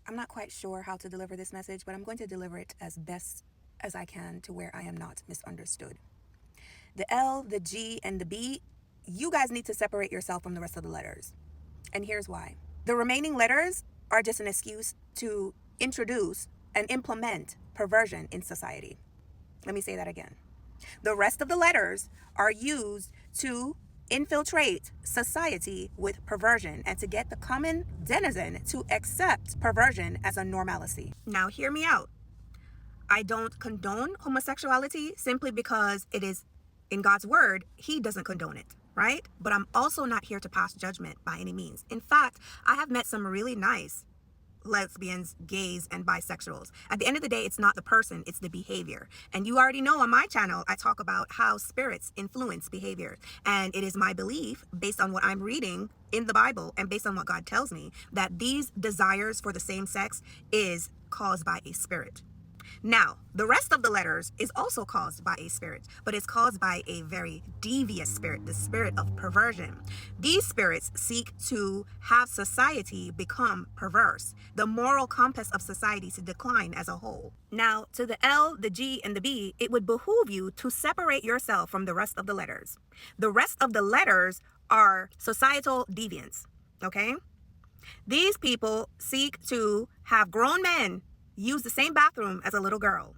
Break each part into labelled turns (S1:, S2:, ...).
S1: I'm not quite sure how to deliver this message, but I'm going to deliver it as best as I can to where I am not misunderstood. The L, the G, and the B, you guys need to separate yourself from the rest of the letters. And here's why. The remaining letters are just an excuse to introduce and implement perversion in society. Let me say that again. The rest of the letters are used to infiltrate society with perversion and to get the common denizen to accept perversion as a normalcy. Now, hear me out. I don't condone homosexuality simply because it is in God's word. He doesn't condone it, right? But I'm also not here to pass judgment by any means. In fact, I have met some really nice lesbians, gays, and bisexuals. At the end of the day, it's not the person, it's the behavior. And you already know on my channel, I talk about how spirits influence behavior. And it is my belief, based on what I'm reading in the Bible and based on what God tells me, that these desires for the same sex is caused by a spirit. Now, the rest of the letters is also caused by a spirit, but it's caused by a very devious spirit, the spirit of perversion. These spirits seek to have society become perverse, the moral compass of society to decline as a whole. Now, to the L, the G, and the B, it would behoove you to separate yourself from the rest of the letters. The rest of the letters are societal deviants, okay? These people seek to have grown men use the same bathroom as a little girl.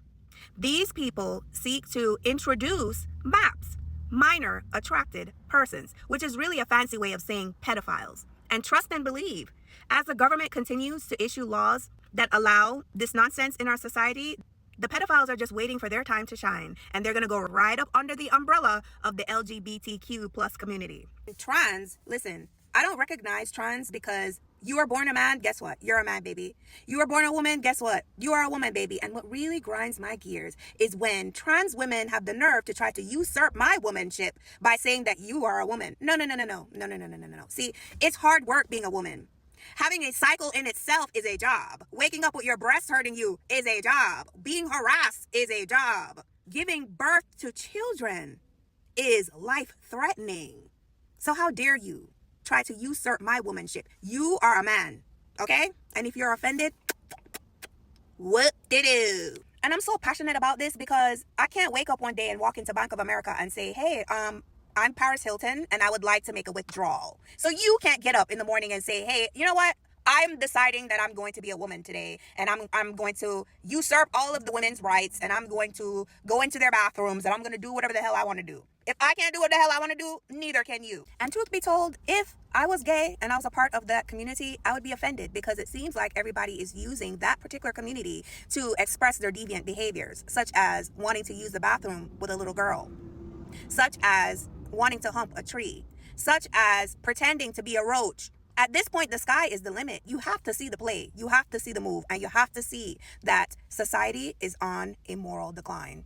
S1: These people seek to introduce MAPs, minor attracted persons, which is really a fancy way of saying pedophiles. And trust and believe, as the government continues to issue laws that allow this nonsense in our society, the pedophiles are just waiting for their time to shine, and they're going to go right up under the umbrella of the LGBTQ plus community. Trans, listen, I don't recognize trans because you are born a man, guess what? You're a man, baby. You are born a woman, guess what? You are a woman, baby. And what really grinds my gears is when trans women have the nerve to try to usurp my womanship by saying that you are a woman. No. See, it's hard work being a woman. Having a cycle in itself is a job. Waking up with your breasts hurting you is a job. Being harassed is a job. Giving birth to children is life-threatening. So how dare you try to usurp my womanship? You are a man, okay? And if you're offended, whoop-de-doo. And I'm so passionate about this because I can't wake up one day and walk into Bank of America and say, hey, I'm Paris Hilton and I would like to make a withdrawal. So you can't get up in the morning and say, hey, you know what? I'm deciding that I'm going to be a woman today, and I'm going to usurp all of the women's rights, and I'm going to go into their bathrooms, and I'm going to do whatever the hell I want to do. If I can't do what the hell I want to do, neither can you. And truth be told, if I was gay and I was a part of that community, I would be offended because it seems like everybody is using that particular community to express their deviant behaviors, such as wanting to use the bathroom with a little girl, such as wanting to hump a tree, such as pretending to be a roach. At this point, the sky is the limit. You have to see the play. You have to see the move. And you have to see that society is on a moral decline.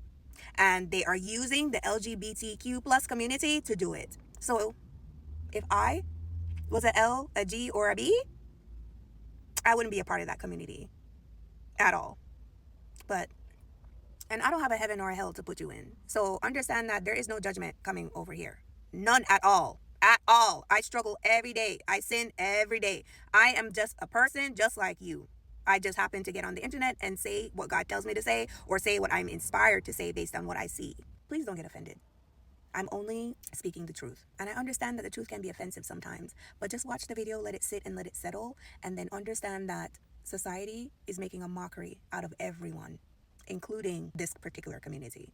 S1: And they are using the LGBTQ plus community to do it. So if I was a L, a G, or a B, I wouldn't be a part of that community at all. And I don't have a heaven or a hell to put you in. So understand that there is no judgment coming over here. None at all. At all. I struggle every day. I sin every day. I am just a person just like you. I just happen to get on the internet and say what God tells me to say, or say what I'm inspired to say based on what I see. Please don't get offended. I'm only speaking the truth. And I understand that the truth can be offensive sometimes, but just watch the video, let it sit and let it settle, and then understand that society is making a mockery out of everyone, including this particular community.